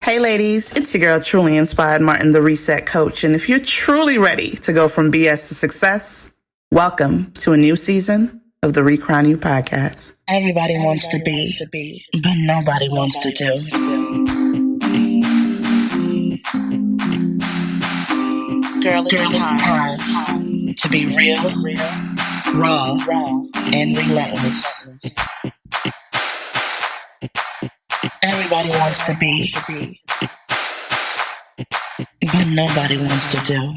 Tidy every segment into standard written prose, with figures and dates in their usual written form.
Hey ladies, it's your girl Truly Inspired Martin, the Reset Coach. And if you're truly ready to go from BS to success, welcome to a new season of the Recrown You podcast. Everybody wants to be, but nobody wants to do. Girl, it's time to be real, raw, and relentless. Everybody wants to be, but nobody wants to do.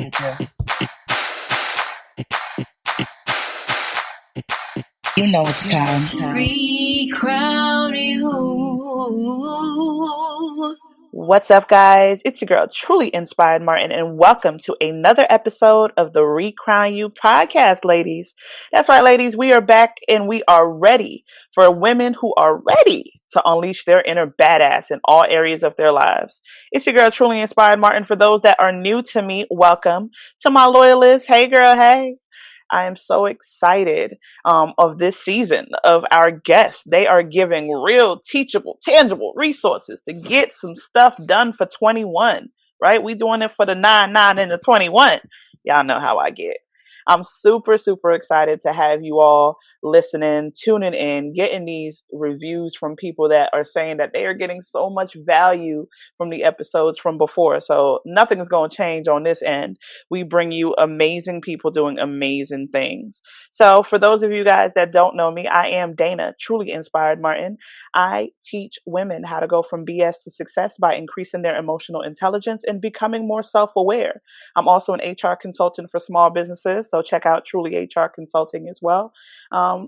You know it's time. Recrown you. What's up, guys? It's your girl, Truly Inspired Martin, and welcome to another episode of the Recrown You podcast, ladies. That's right, ladies. We are back, and we are ready for women who are ready to unleash their inner badass in all areas of their lives. It's your girl, Truly Inspired Martin. For those that are new to me, welcome. To my loyalists, hey girl, hey. I am so excited of this season of our guests. They are giving real, teachable, tangible resources to get some stuff done for 21, right? We doing it for the 9, and the 21. Y'all know how I get. I'm super, super excited to have you all listening, tuning in, getting these reviews from people that are saying that they are getting so much value from the episodes from before. So nothing is going to change on this end. We bring you amazing people doing amazing things. So for those of you guys that don't know me, I am Dana, Truly Inspired Martin. I teach women how to go from BS to success by increasing their emotional intelligence and becoming more self-aware. I'm also an HR consultant for small businesses, so check out Truly HR Consulting as well. I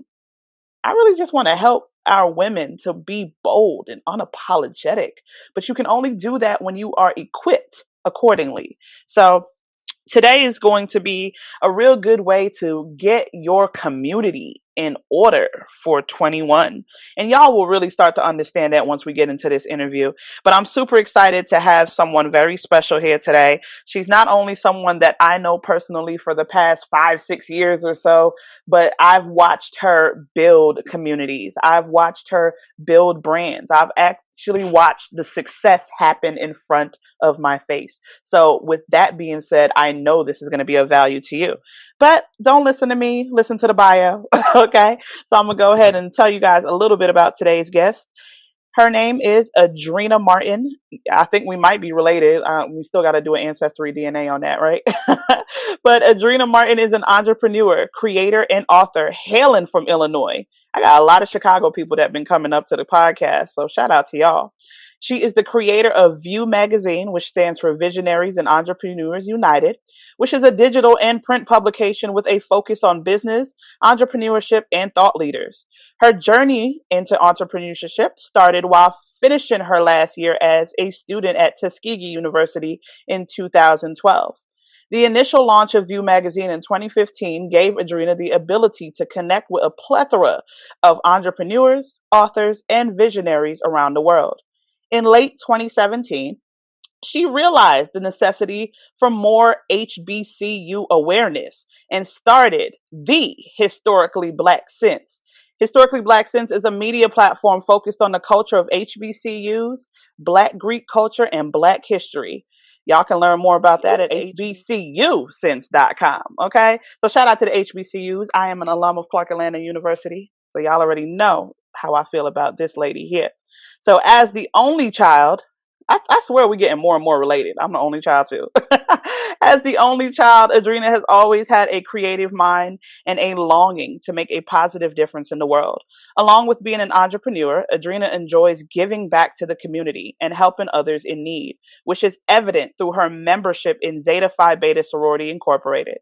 really just want to help our women to be bold and unapologetic, but you can only do that when you are equipped accordingly. So today is going to be a real good way to get your community in order for 21. And y'all will really start to understand that once we get into this interview. But I'm super excited to have someone very special here today. She's not only someone that I know personally for the past 5-6 years or so, but I've watched her build communities. I've watched her build brands. I've actually watched the success happen in front of my face. So with that being said, I know this is going to be of value to you. But don't listen to me, listen to the bio, okay? So I'm going to go ahead and tell you guys a little bit about today's guest. Her name is Adrena Martin. I think we might be related. We still got to do an ancestry DNA on that, right? But Adrena Martin is an entrepreneur, creator, and author hailing from Illinois. I got a lot of Chicago people that have been coming up to the podcast, so shout out to y'all. She is the creator of VEU Magazine, which stands for Visionaries and Entrepreneurs United, which is a digital and print publication with a focus on business, entrepreneurship, and thought leaders. Her journey into entrepreneurship started while finishing her last year as a student at Tuskegee University in 2012. The initial launch of VEU Magazine in 2015 gave Adrena the ability to connect with a plethora of entrepreneurs, authors, and visionaries around the world. In late 2017, she realized the necessity for more HBCU awareness and started the Historically Black Sense. Historically Black Sense is a media platform focused on the culture of HBCUs, Black Greek culture, and Black history. Y'all can learn more about that at HBCUsense.com, okay? So shout out to the HBCUs. I am an alum of Clark Atlanta University, so y'all already know how I feel about this lady here. So as the only child, I swear we're getting more and more related. I'm the only child too. As the only child, Adrena has always had a creative mind and a longing to make a positive difference in the world. Along with being an entrepreneur, Adrena enjoys giving back to the community and helping others in need, which is evident through her membership in Zeta Phi Beta Sorority Incorporated.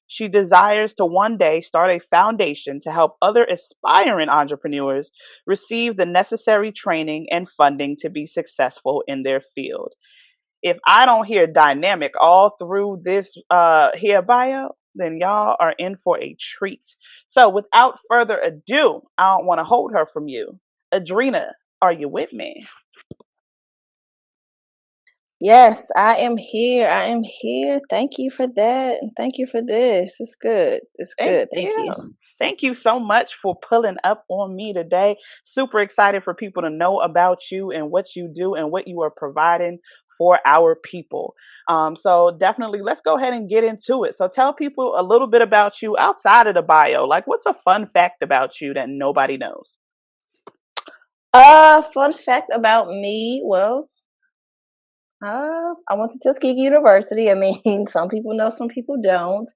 She desires to one day start a foundation to help other aspiring entrepreneurs receive the necessary training and funding to be successful in their field. If I don't hear dynamic all through this here bio, then y'all are in for a treat. So without further ado, I don't want to hold her from you. Adrena, are you with me? Yes, I am here. I am here. Thank you for that. And thank you for this. It's good. It's Thank good. Thank you. you. Thank you so much for pulling up on me today. Super excited for people to know about you and what you do and what you are providing for our people. So definitely, let's go ahead and get into it. So tell people a little bit about you outside of the bio. Like, what's a fun fact about you that nobody knows? Fun fact about me. Well, I went to Tuskegee University. I mean, some people know, some people don't.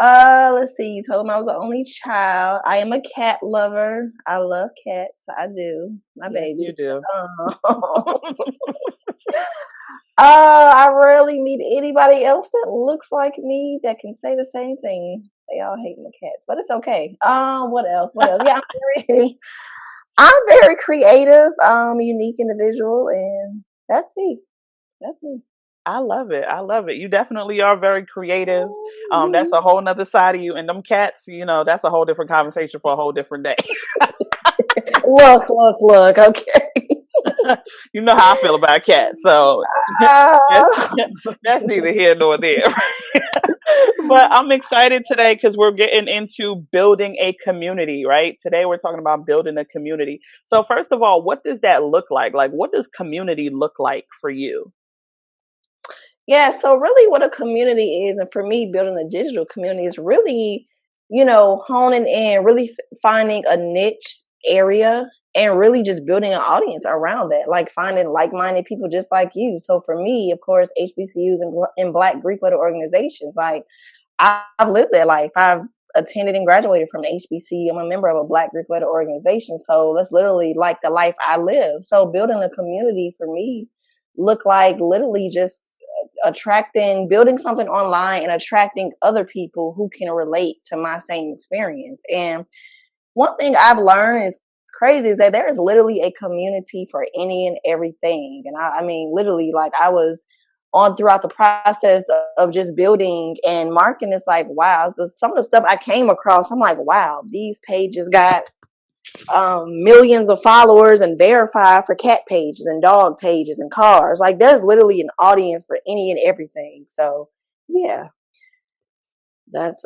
Let's see. You told them I was the only child. I am a cat lover. I love cats. I do. My Yes, you babies. do. I rarely meet anybody else that looks like me that can say the same thing. They all hate my cats, but it's okay. What else? What else? Yeah, I'm very creative, unique individual, and that's me. That's me. I love it. I love it. You definitely are very creative. That's Mhm. a whole nother side of you. And them cats, that's a whole different conversation for a whole different day. Look. Okay. You know how I feel about cats. So that's, Ah. that's neither here nor there. But I'm excited today because we're getting into building a community, right? Today we're talking about building a community. So, first of all, what does that look like? Like, what does community look like for you? Yeah, so really what a community is, and for me, building a digital community is really, honing in, really finding a niche area and really just building an audience around that, like finding like-minded people just like you. So for me, of course, HBCUs and Black Greek letter organizations, like I've lived that life. I've attended and graduated from HBCU. I'm a member of a Black Greek letter organization. So that's literally like the life I live. So building a community for me look like literally just building something online and attracting other people who can relate to my same experience. And one thing I've learned is crazy is that there is literally a community for any and everything. And I mean, literally, like I was on throughout the process of just building and marketing. It's like, wow, so some of the stuff I came across, I'm like, wow, these pages got millions of followers and verified for cat pages and dog pages and cars. Like there's literally an audience for any and everything. So yeah, that's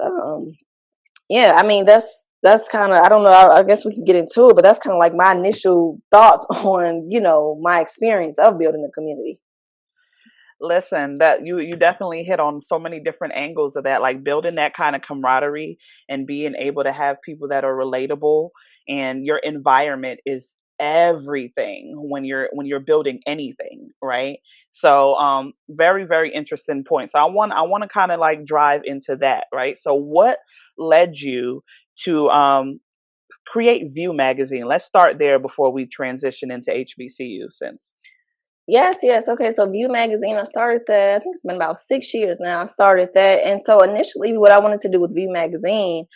yeah, I mean that's kind of, I don't know, I guess we can get into it, but that's kind of like my initial thoughts on my experience of building a community. Listen, that you definitely hit on so many different angles of that, like building that kind of camaraderie and being able to have people that are relatable, and your environment is everything when you're building anything, right? So very, very interesting point. So I want to kind of like drive into that, right? So what led you to create VEU Magazine? Let's start there before we transition into HBCU Sense. Yes. Okay, so VEU Magazine, I started that, I think it's been about 6 years now. I started that. And so initially what I wanted to do with VEU Magazine,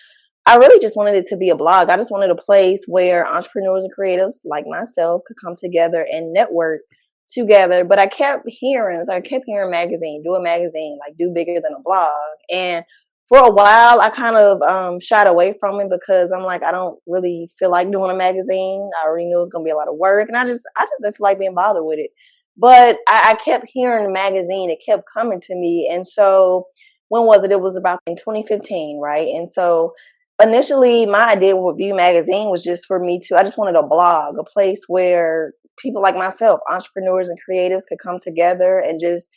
I really just wanted it to be a blog. I just wanted a place where entrepreneurs and creatives like myself could come together and network together. But I kept hearing magazine, do a magazine, like do bigger than a blog. And for a while, I kind of shied away from it because I'm like, I don't really feel like doing a magazine. I already knew it was going to be a lot of work, and I just didn't feel like being bothered with it. But I kept hearing the magazine; it kept coming to me, and so when was it? It was about in 2015, right? And so initially my idea with VEU Magazine was just for me to, I just wanted a blog, a place where people like myself, entrepreneurs and creatives, could come together and just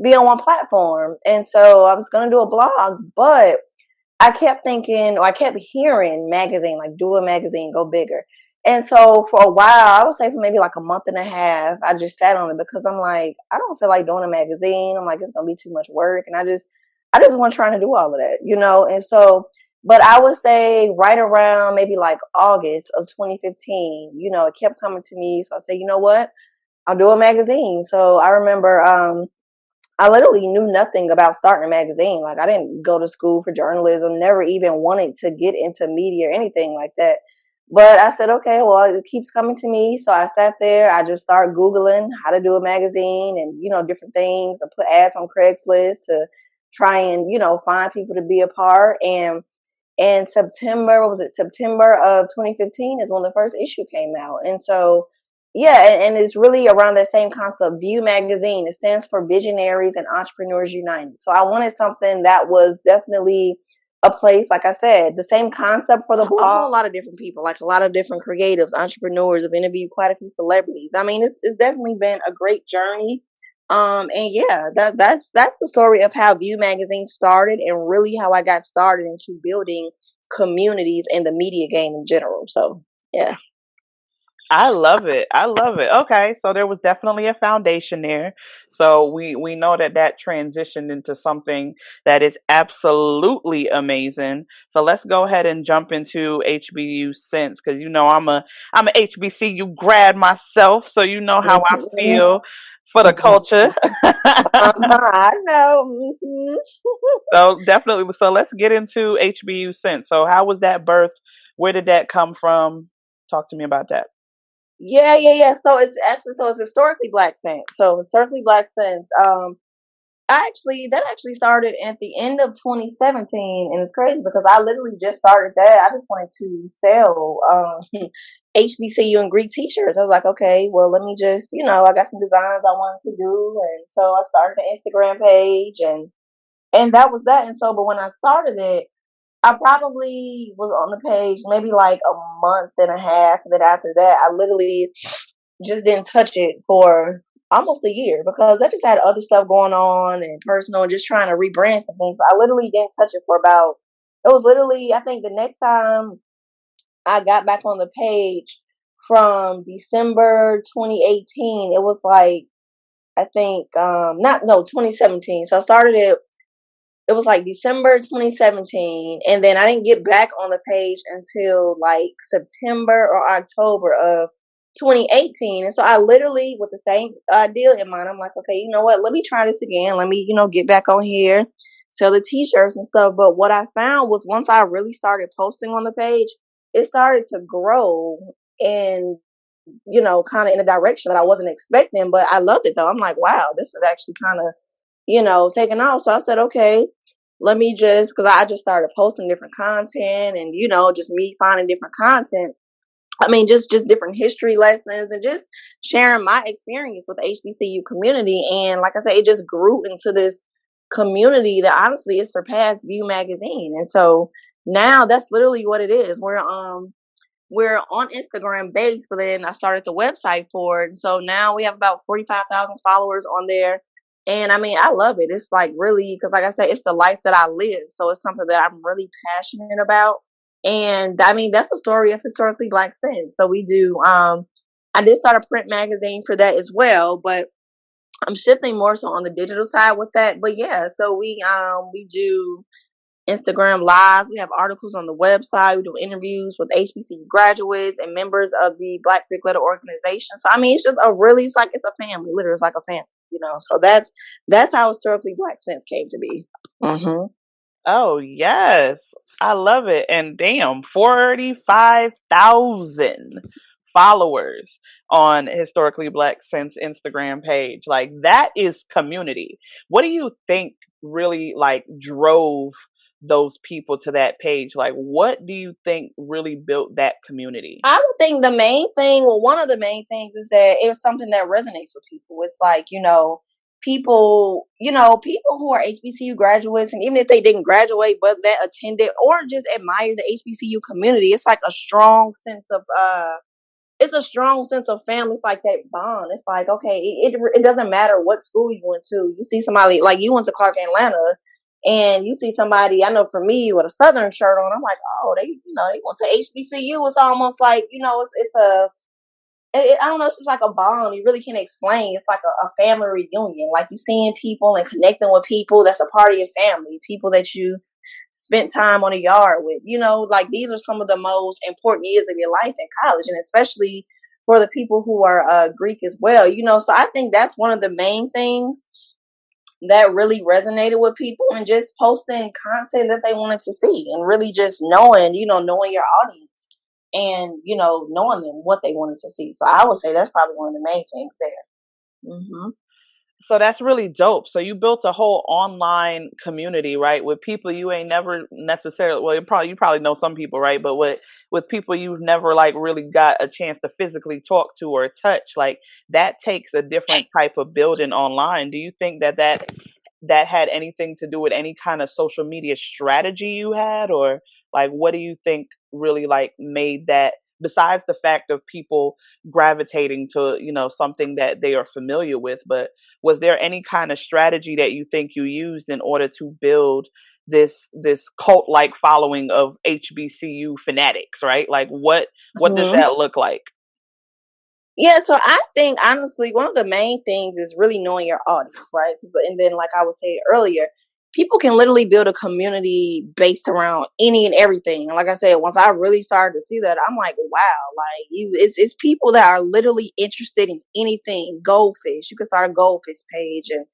be on one platform. And so I was going to do a blog, but I kept thinking, or I kept hearing magazine, like do a magazine, go bigger. And so for a while, I would say for maybe like a month and a half, I just sat on it because I'm like, I don't feel like doing a magazine. I'm like, it's gonna be too much work, and I just wasn't trying to do all of that. And so, but I would say right around maybe like August of 2015, it kept coming to me. So I said, you know what, I'll do a magazine. So I remember, I literally knew nothing about starting a magazine. Like I didn't go to school for journalism, never even wanted to get into media or anything like that. But I said, okay, well, it keeps coming to me. So I sat there, I just started Googling how to do a magazine and, different things. I put ads on Craigslist to try and, find people to be a part. And September, what was it? September of 2015 is when the first issue came out. And so Yeah, and it's really around that same concept. VEU Magazine, it stands for Visionaries and Entrepreneurs United. So I wanted something that was definitely a place, like I said, the same concept for the blog. A whole lot of different people, like a lot of different creatives, entrepreneurs. I've interviewed quite a few celebrities. I mean, it's definitely been a great journey. And yeah, that's the story of how VEU Magazine started, and really how I got started into building communities in the media game in general. So yeah. I love it. I love it. Okay, so there was definitely a foundation there. So we know that that transitioned into something that is absolutely amazing. So let's go ahead and jump into HBU Sense, because you know I'm a HBCU grad myself, so you know how I feel for the culture. I know. Mhm. So definitely. So let's get into HBU Sense. So how was that birth? Where did that come from? Talk to me about that. Yeah. So it's historically black sense. So historically black sense. That actually started at the end of 2017, and it's crazy because I literally just started that. I just wanted to sell HBCU and Greek T-shirts. I was like, okay, well, let me just, I got some designs I wanted to do, and so I started an Instagram page, and that was that. And so, but when I started it, I probably was on the page maybe like a month and a half. And then after that, I literally just didn't touch it for almost a year because I just had other stuff going on and personal and just trying to rebrand some things. I literally didn't touch it for it was literally, I think the next time I got back on the page from December 2018, it was like, I think, not, no, 2017. So I started it was like December 2017, and then I didn't get back on the page until like September or October of 2018. And so I literally, with the same deal in mind, I'm like, okay, you know what? Let me try this again. Let me, get back on here, sell the T-shirts and stuff. But what I found was once I really started posting on the page, it started to grow and kind of in a direction that I wasn't expecting. But I loved it though. I'm like, wow, this is actually kind of taking off. So I said, okay, let me because I just started posting different content and, just me finding different content. I mean, just different history lessons and just sharing my experience with the HBCU community. And like I said, it just grew into this community that honestly it surpassed VEU Magazine. And so now that's literally what it is. We're on Instagram based, but then I started the website for it. And so now we have about 45,000 followers on there. And I mean, I love it. It's like really, because like I said, it's the life that I live. So it's something that I'm really passionate about. And I mean, that's a story of historically black sense. So we do, I did start a print magazine for that as well, but I'm shifting more so on the digital side with that. But yeah, so we do Instagram lives. We have articles on the website. We do interviews with HBCU graduates and members of the Black Greek Letter organization. So I mean, it's just it's a family. Literally, it's like a family. So that's how historically Black Sense came to be. Mm-hmm. Oh, yes. I love it. And damn, 45,000 followers on Historically Black Sense Instagram page. Like, that is community. What do you think really like drove those people to that page? Like, what do you think really built that community? I would think the main thing, well, one of the main things is that it was something that resonates with people. It's like, people who are HBCU graduates, and even if they didn't graduate, but that attended or just admire the HBCU community, it's like a strong sense of, it's a strong sense of family. It's like that bond. It's like, okay, it doesn't matter what school you went to. You see somebody like you went to Clark Atlanta, and you see somebody, I know for me, with a Southern shirt on, I'm like, oh, they went to HBCU. It's almost like, I don't know, it's just like a bond. You really can't explain. It's like a family reunion. Like you seeing people and connecting with people that's a part of your family, people that you spent time on a yard with. Like these are some of the most important years of your life in college, and especially for the people who are Greek as well. So I think that's one of the main things that really resonated with people, and just posting content that they wanted to see, and really just knowing your audience, and knowing them what they wanted to see. So I would say that's probably one of the main things there. Mm-hmm. So that's really dope. So you built a whole online community, right? With people you ain't never necessarily, well, you probably know some people, right? But with people you've never like really got a chance to physically talk to or touch, like that takes a different type of building online. Do you think that had anything to do with any kind of social media strategy you had, or like what do you think really like made that, besides the fact of people gravitating to, something that they are familiar with, but was there any kind of strategy that you think you used in order to build this cult like following of HBCU fanatics, right? Like what does Mm-hmm. that look like? Yeah, so I think honestly, one of the main things is really knowing your audience, right? And then, like I was saying earlier, people can literally build a community based around any and everything. And like I said, once I really started to see that, I'm like, wow, like it's people that are literally interested in anything. Goldfish, you can start a goldfish page, and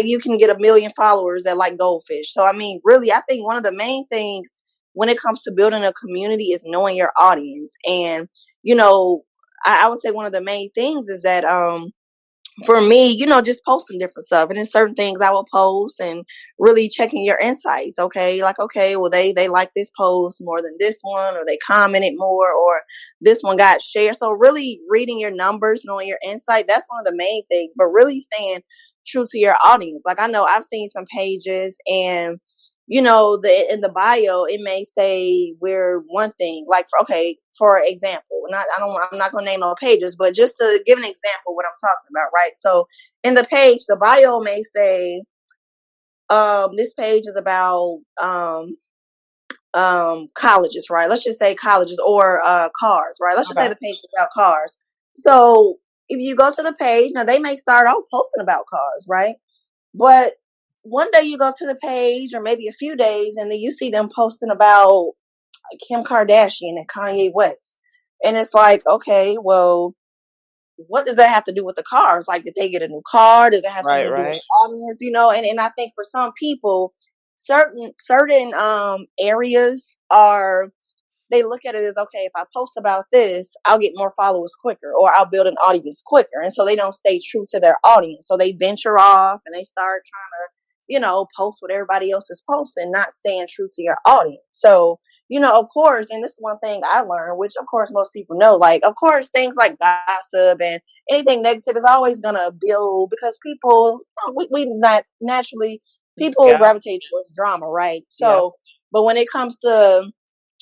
you can get 1 million followers that like goldfish. So I mean, really, I think one of the main things when it comes to building a community is knowing your audience, and you know I would say one of the main things is that for me, just posting different stuff. And then certain things I will post and really checking your insights. Okay. Like, okay, well, they like this post more than this one, or they commented more, or this one got shared. So really reading your numbers, knowing your insight, that's one of the main things, but really staying true to your audience. Like I know I've seen some pages and in the bio it may say we're one thing, like for example, I'm not going to name no pages, but just to give an example what I'm talking about, right? So in the page, the bio may say this page is about colleges, right? Let's just say colleges, or cars, right? Let's just say Okay. the page is about cars. So if you go to the page, now they may start out posting about cars, right? But one day you go to the page, or maybe a few days, and then you see them posting about Kim Kardashian and Kanye West. And it's like, okay, well, what does that have to do with the cars? Like, did they get a new car? Does it have Right, something to do with right. the audience? And I think for some people, certain areas are, they look at it as, okay, if I post about this, I'll get more followers quicker, or I'll build an audience quicker. And so they don't stay true to their audience. So they venture off and they start trying to, post what everybody else is posting, not staying true to your audience. So, of course, and this is one thing I learned, which of course most people know, like, of course, things like gossip and anything negative is always going to build, because people, we not naturally, people Yeah. gravitate towards drama, right? Yeah. So, but when it comes to,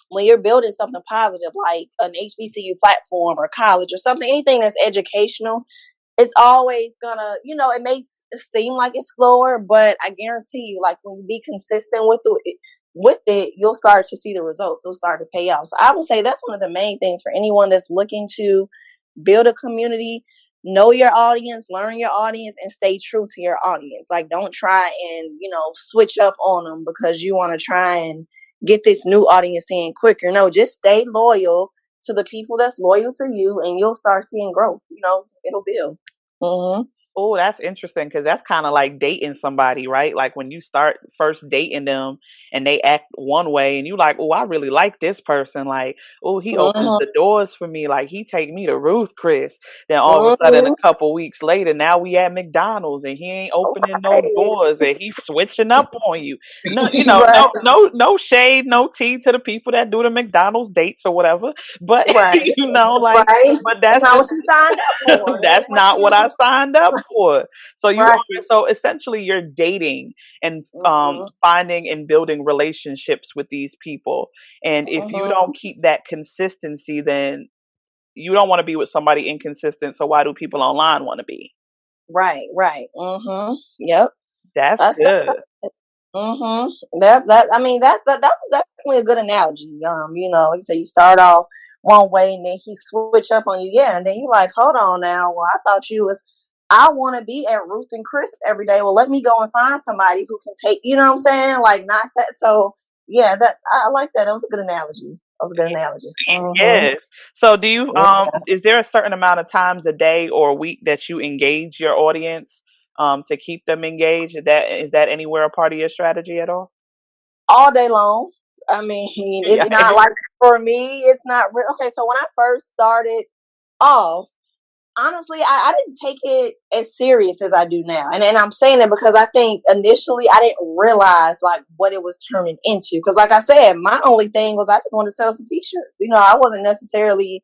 when you're building something positive like an HBCU platform or college or something, anything that's educational, it's always gonna, it may seem like it's slower, but I guarantee you, like when you be consistent with it, you'll start to see the results. It'll start to pay off. So I would say that's one of the main things for anyone that's looking to build a community. Know your audience, learn your audience, and stay true to your audience. Like, don't try and, switch up on them because you want to try and get this new audience in quicker. No, just stay loyal to the people that's loyal to you, and you'll start seeing growth. It'll build. Mm-hmm. Oh, that's interesting because that's kind of like dating somebody, right? Like when you start first dating them and they act one way and you like, oh, I really like this person. Like, oh, he opens Mm-hmm. the doors for me. Like he take me to Ruth Chris. Then all of a sudden, a Mm-hmm. couple weeks later, now we at McDonald's and he ain't opening no Right. doors and he's switching up on you. No, Right. no shade, no tea to the people that do the McDonald's dates or whatever. But Right. like, Right. but That's that's not just what you signed up for. That that's ain't what not what I you. signed up for. So Right. so essentially you're dating and Mm-hmm. finding and building relationships with these people. And if you Mm-hmm. don't keep that consistency, then you don't want to be with somebody inconsistent. So why do people online want to be? Right. Right. Mm-hmm. Yep. That's That's good. Mm-hmm. That I mean that was definitely a good analogy. Like I said, you start off one way and then he switch up on you, yeah, and then you like, hold on now. Well, I thought you was, I want to be at Ruth and Chris every day. Well, let me go and find somebody who can take, you know what I'm saying? Like, not that. So yeah, that I like that. That was a good analogy. That was a good analogy. Mm-hmm. Yes. So do you Yeah. is there a certain amount of times a day or a week that you engage your audience to keep them engaged? Is that anywhere a part of your strategy at all? All day long. I mean, Yeah. it's not like, for me, it's not real. Okay, so when I first started off, honestly, I didn't take it as serious as I do now. And I'm saying it because I think initially I didn't realize like what it was turning into. Because like I said, my only thing was I just wanted to sell some t-shirts. I wasn't necessarily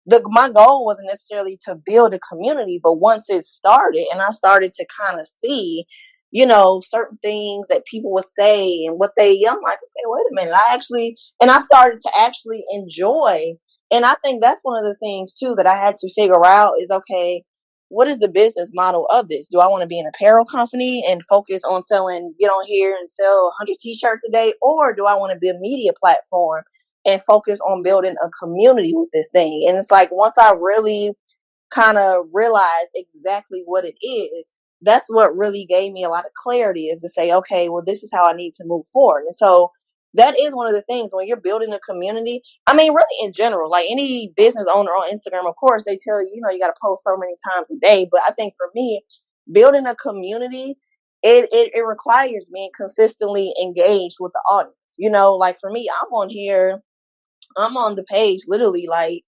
my goal wasn't necessarily to build a community, but once it started and I started to kind of see, certain things that people would say and what I'm like, okay, wait a minute. I started to actually enjoy. And I think that's one of the things too that I had to figure out is, okay, what is the business model of this? Do I want to be an apparel company and focus on selling, get on here and sell 100 t-shirts a day? Or do I want to be a media platform and focus on building a community with this thing? And it's like, once I really kind of realized exactly what it is, that's what really gave me a lot of clarity, is to say, okay, well, this is how I need to move forward. And so that is one of the things when you're building a community. I mean, really in general, like any business owner on Instagram, of course, they tell you, you got to post so many times a day. But I think for me, building a community, it requires being consistently engaged with the audience. Like for me, I'm on the page literally like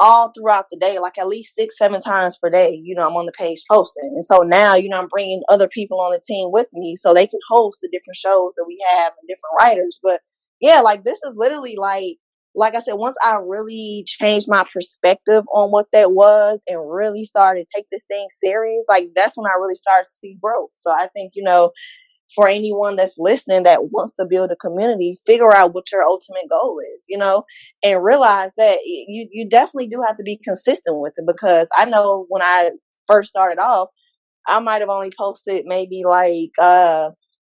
all throughout the day, like at least 6-7 times per day, I'm on the page posting. And so now, I'm bringing other people on the team with me so they can host the different shows that we have and different writers. But yeah, like this is literally like I said, once I really changed my perspective on what that was and really started to take this thing serious, like that's when I really started to see growth. So I think, for anyone that's listening that wants to build a community, figure out what your ultimate goal is, and realize that you definitely do have to be consistent with it. Because I know when I first started off, I might have only posted maybe like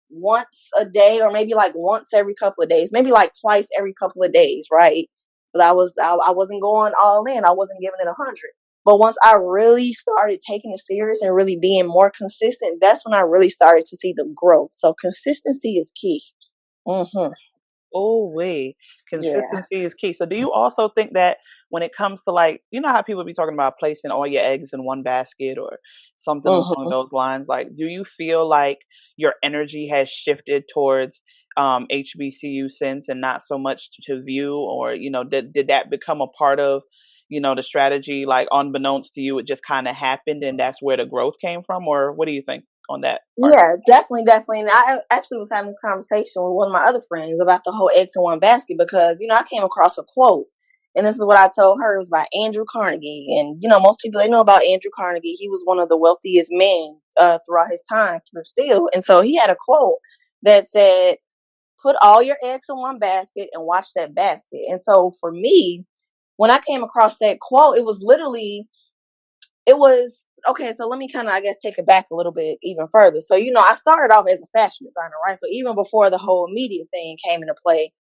once a day, or maybe like once every couple of days, maybe like twice every couple of days, right? But I wasn't going all in. I wasn't giving it 100. But once I really started taking it serious and really being more consistent, that's when I really started to see the growth. So consistency is key. Mm-hmm. Oh, wait. Yeah. Consistency is key. So do you also think that when it comes to like, how people be talking about placing all your eggs in one basket or something along Mm-hmm. those lines, like, do you feel like your energy has shifted towards HBCU Sense and not so much to VEU, or, did that become a part of, the strategy, like unbeknownst to you, it just kind of happened and that's where the growth came from? Or what do you think on that part? Yeah, definitely, definitely. And I actually was having this conversation with one of my other friends about the whole eggs in one basket because, I came across a quote, and this is what I told her. It was by Andrew Carnegie. And, most people, they know about Andrew Carnegie. He was one of the wealthiest men throughout his time through steel. And so he had a quote that said, put all your eggs in one basket and watch that basket. And so for me, when I came across that quote, it was okay. So let me kind of, I guess, take it back a little bit even further. So, I started off as a fashion designer, right? So even before the whole media thing came into play,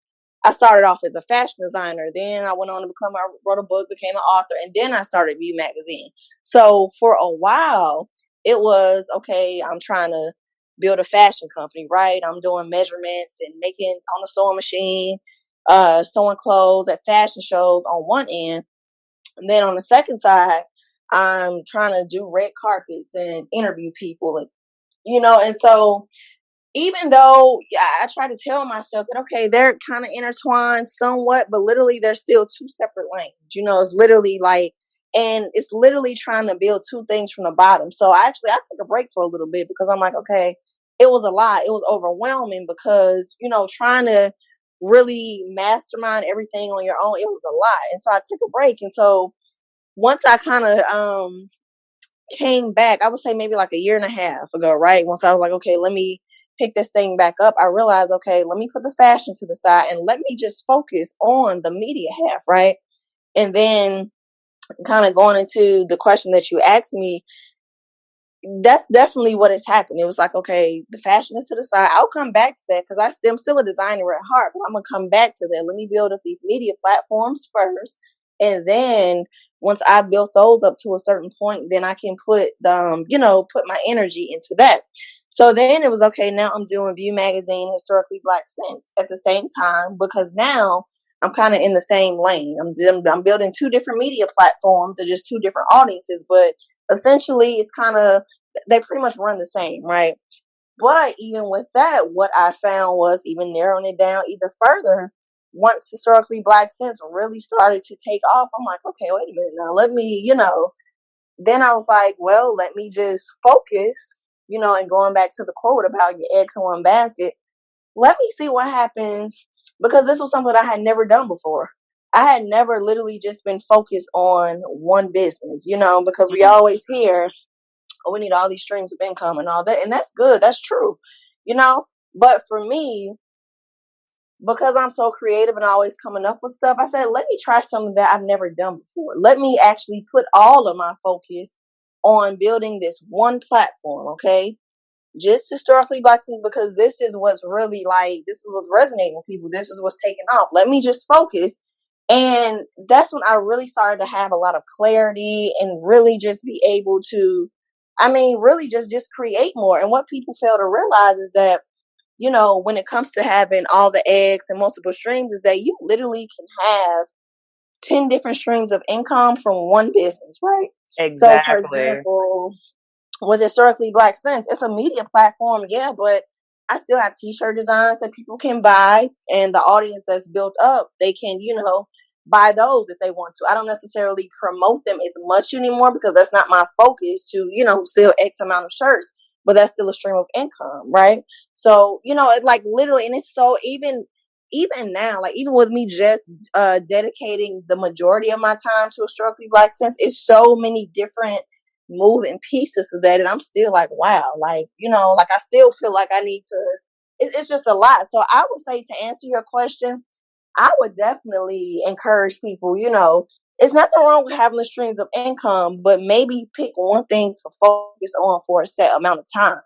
I started off as a fashion designer. Then I went on to I wrote a book, became an author, and then I started VEU Magazine. So for a while, it was, okay, I'm trying to build a fashion company, right? I'm doing measurements and making on a sewing machine, sewing clothes at fashion shows on one end. And then on the second side, I'm trying to do red carpets and interview people, and so even though I try to tell myself that, okay, they're kind of intertwined somewhat, but literally they're still two separate lanes. It's literally like, and it's literally trying to build two things from the bottom. So I took a break for a little bit because I'm like, okay, it was a lot. It was overwhelming because, trying to really mastermind everything on your own, it was a lot. And so I took a break. And so once I kind of came back, I would say maybe like a year and a half ago, right? Once I was like, okay, let me pick this thing back up, I realized, okay, let me put the fashion to the side and let me just focus on the media half, right? And then kind of going into the question that you asked me, that's definitely what has happened. It was like, okay, the fashion is to the side. I'll come back to that because I'm still a designer at heart, but I'm going to come back to that. Let me build up these media platforms first. And then once I built those up to a certain point, then I can put put my energy into that. So then it was, okay, now I'm doing VEU Magazine, Historically Black Sense at the same time, because now I'm kind of in the same lane. I'm building two different media platforms and just two different audiences, but essentially it's kind of, they pretty much run the same, right? But even with that, what I found was even narrowing it down even further once Historically Black Sense really started to take off, I'm like, okay, wait a minute now, let me, then I was like, well, let me just focus, and going back to the quote about your eggs in one basket, let me see what happens, because this was something that I had never done before. I had never literally just been focused on one business, because we always hear, oh, we need all these streams of income and all that. And that's good. That's true, But for me, because I'm so creative and always coming up with stuff, I said, let me try something that I've never done before. Let me actually put all of my focus on building this one platform, okay? Just Historically Black Sense, because this is what's really this is what's resonating with people. This is what's taking off. Let me just focus. And that's when I really started to have a lot of clarity and really just be able to, really just create more. And what people fail to realize is that, when it comes to having all the eggs and multiple streams, is that you literally can have 10 different streams of income from one business, right? So, for Exactly. example, with Historically Black Sense, it's a media platform, yeah, but I still have t-shirt designs that people can buy, and the audience that's built up, they can, buy those if they want to. I don't necessarily promote them as much anymore because that's not my focus to, sell X amount of shirts, but that's still a stream of income, right? So, it's like literally, and it's so even now, like even with me just dedicating the majority of my time to Historically Black Sense, it's so many different moving pieces of that, and I'm still like, wow, I still feel like I need to. It's just a lot. So I would say, to answer your question, I would definitely encourage people. It's nothing wrong with having the streams of income, but maybe pick one thing to focus on for a set amount of time,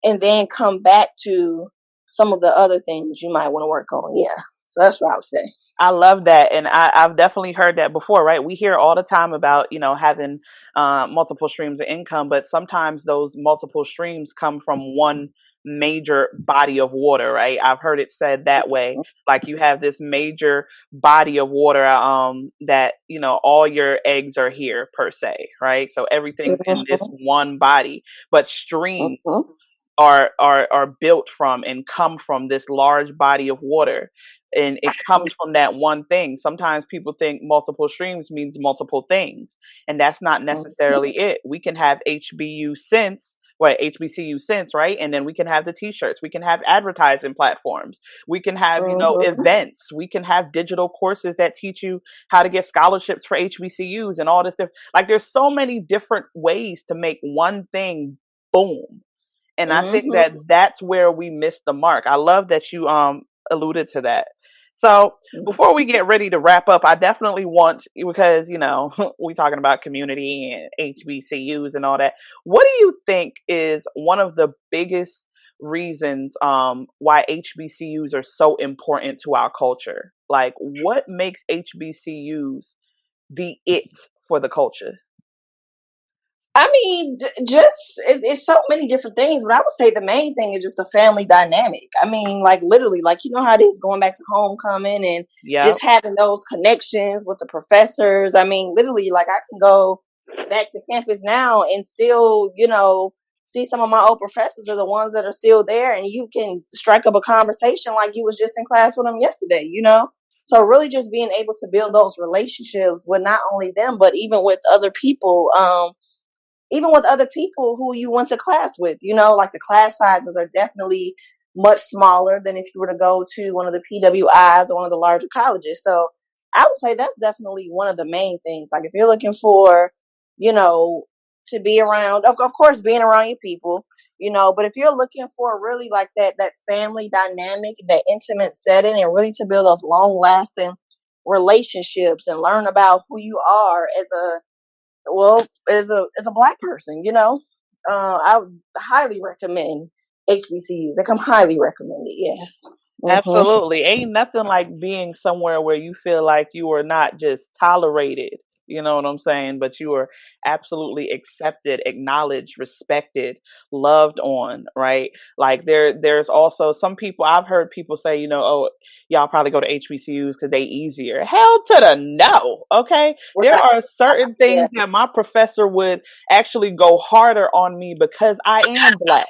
and then come back to some of the other things you might want to work on. Yeah. So that's what I would say. I love that. And I've definitely heard that before, right? We hear all the time about, having multiple streams of income, but sometimes those multiple streams come from one major body of water, right? I've heard it said that way. Like you have this major body of water that, all your eggs are here per se, right? So everything's in this Mm-hmm. one body, but streams Mm-hmm. are built from and come from this large body of water, and it comes from that one thing. Sometimes people think multiple streams means multiple things, and that's not necessarily it. We can have HBU Sense, HBCU Sense, right? And then we can have the t-shirts, we can have advertising platforms, we can have, Mm-hmm. events, we can have digital courses that teach you how to get scholarships for HBCUs and all this stuff. Like there's so many different ways to make one thing boom. And I think that Mm-hmm. that's where we missed the mark. I love that you alluded to that. So before we get ready to wrap up, I definitely want, because we talking about community and HBCUs and all that. What do you think is one of the biggest reasons why HBCUs are so important to our culture? Like, what makes HBCUs the it for the culture? Just it's so many different things, but I would say the main thing is just the family dynamic. Like literally, like how it is going back to homecoming and Yep. just having those connections with the professors. Literally, like I can go back to campus now and still, see some of my old professors are the ones that are still there, and you can strike up a conversation like you was just in class with them yesterday. So really, just being able to build those relationships with not only them, but even with other people who you went to class with, like the class sizes are definitely much smaller than if you were to go to one of the PWIs or one of the larger colleges. So I would say that's definitely one of the main things. Like if you're looking for, to be around, of course, being around your people, but if you're looking for really like that family dynamic, that intimate setting, and really to build those long lasting relationships and learn about who you are as a black person, I would highly recommend HBCUs. They come highly recommended. Yes. Mm-hmm. Absolutely. Ain't nothing like being somewhere where you feel like you are not just tolerated, you know what I'm saying, but you are absolutely accepted, acknowledged, respected, loved on, right? Like there's also some people I've heard people say, oh, y'all probably go to HBCUs because they easier. Hell to the no. Okay. There Right. are certain Yeah. things that my professor would actually go harder on me because I am black.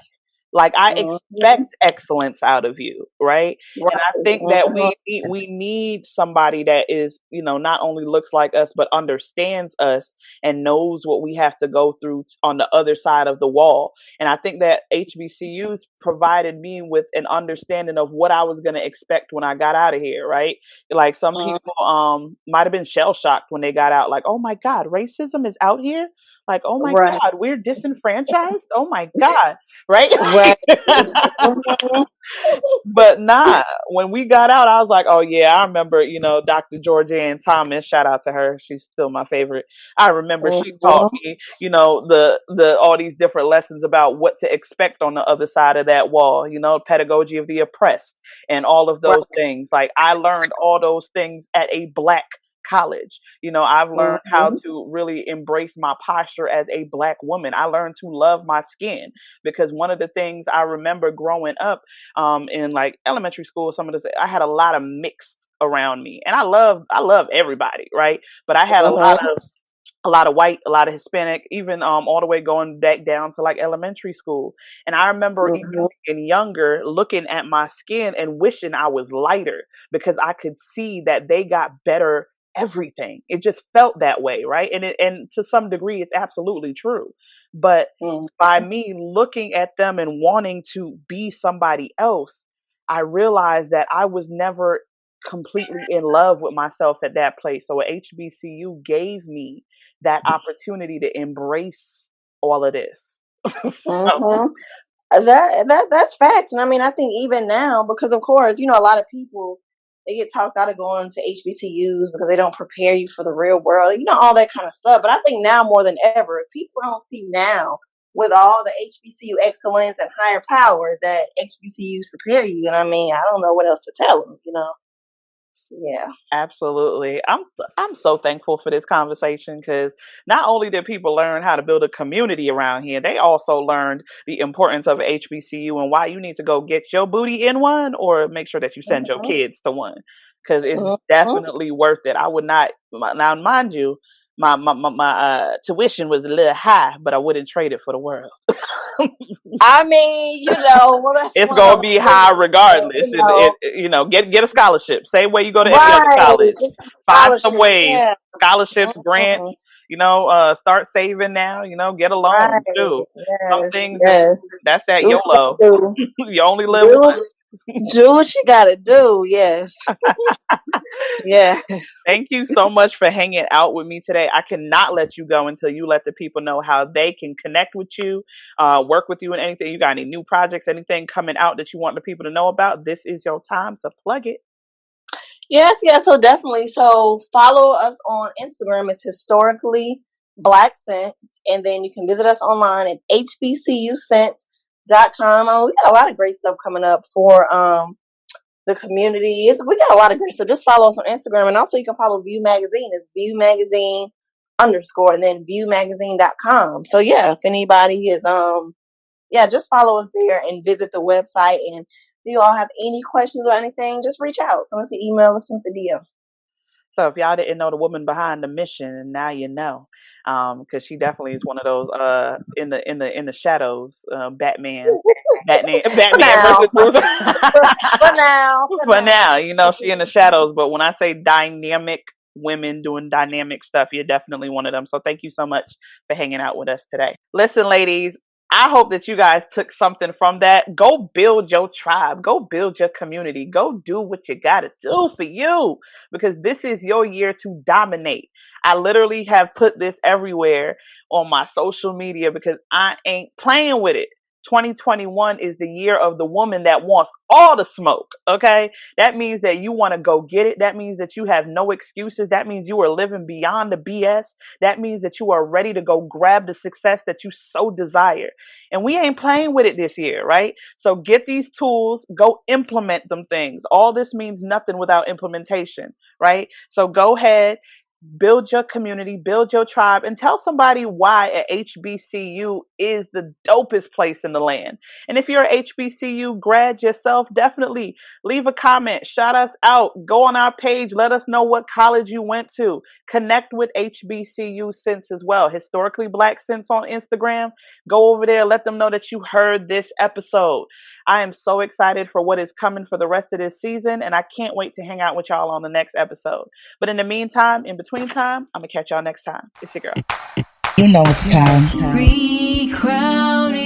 Like, I Mhm. expect excellence out of you, right? And I Right. think that Mhm. we need somebody that is, not only looks like us but understands us and knows what we have to go through on the other side of the wall. And I think that HBCUs provided me with an understanding of what I was going to expect when I got out of here, right? Like, some Mhm. people might have been shell shocked when they got out, like, "Oh my God, racism is out here." Like, "Oh my Right. God, we're disenfranchised." Oh my God, right? Right. Mhm. But nah, when we got out, I was like, "Oh yeah, I remember, Dr. Georgianne Thomas, shout out to her. She's still my favorite. I remember she taught Mhm. me, the all these different lessons about what to expect on the other side of that wall, pedagogy of the oppressed and all of those Right. things. Like, I learned all those things at a black college. I've learned how Mhm. to really embrace my posture as a black woman. I learned to love my skin, because one of the things I remember growing up, in like elementary school, some of the I had a lot of mixed around me, and I love everybody, right? But I had Mhm. a lot of white, a lot of Hispanic, even all the way going back down to like elementary school. And I remember even Mhm. being younger, looking at my skin and wishing I was lighter, because I could see that they got better everything. It just felt that way, right? And to some degree, it's absolutely true. But Mhm. by me looking at them and wanting to be somebody else, I realized that I was never completely in love with myself at that place. So HBCU gave me that opportunity to embrace all of this. So, Mhm. That's facts, and I mean, I think even now, because of course, a lot of people, they get talked out of going to HBCUs because they don't prepare you for the real world, all that kind of stuff. But I think now more than ever, if people don't see now with all the HBCU excellence and higher power that HBCUs prepare you, then I mean, I don't know what else to tell them. Yeah. absolutely. I'm so thankful for this conversation, because not only did people learn how to build a community around here, they also learned the importance of HBCU and why you need to go get your booty in one, or make sure that you send your Mhm. kids to one, because it's Mhm. definitely worth it. I would not, now mind you, my tuition was a little high, but I wouldn't trade it for the world. I mean, well, that's It's one of gonna those be high things, but, regardless. Get a scholarship. Same way you go to any other right? college. Just Find some scholarships, ways. yeah. Scholarships, Mhm. grants. Start saving now. Get a Right. loan too. Some Yes. things Yes. that's that Do what you YOLO. gotta do. You only live Do what, once. do what you gotta do. Yes. Yes. Thank you so much for hanging out with me today. I cannot let you go until you let the people know how they can connect with you, work with you, and anything. You got any new projects, anything coming out that you want the people to know about? This is your time to plug it. Yes. Yes. So definitely. So follow us on Instagram. It's historically Black Sense, and then you can visit us online at HBCUsense.com. Oh, we got a lot of great stuff coming up for the communities. We got a lot of great stuff. Just follow us on Instagram. And also you can follow VEU Magazine. It's VEU Magazine _ and then VEUmagazine.com. So yeah, if anybody is yeah, just follow us there and visit the website. And if you all have any questions or anything, just reach out. Send us an email or send us a DM. So if y'all didn't know the woman behind the mission, now you know, because she definitely is one of those in the shadows, For Batman now. versus Bruce. For now. For For now. now, she in the shadows. But when I say dynamic women doing dynamic stuff, you're definitely one of them. So thank you so much for hanging out with us today. Listen, ladies, I hope that you guys took something from that. Go build your tribe. Go build your community. Go do what you got to do for you, because this is your year to dominate. I literally have put this everywhere on my social media because I ain't playing with it. 2021 is the year of the woman that wants all the smoke. Okay. That means that you want to go get it. That means that you have no excuses. That means you are living beyond the BS. That means that you are ready to go grab the success that you so desire. And we ain't playing with it this year, right? So get these tools, go implement them things. All this means nothing without implementation, right? So go ahead, build your community, build your tribe, and tell somebody why a HBCU is the dopest place in the land. And if you're a HBCU grad yourself, definitely leave a comment, shout us out, go on our page, let us know what college you went to. Connect with HBCU Sense as well, Historically Black Sense on Instagram. Go over there, let them know that you heard this episode. I am so excited for what is coming for the rest of this season, and I can't wait to hang out with y'all on the next episode. But in the meantime, in between time, I'm going to catch y'all next time. It's your girl. You know it's time. Recrowning.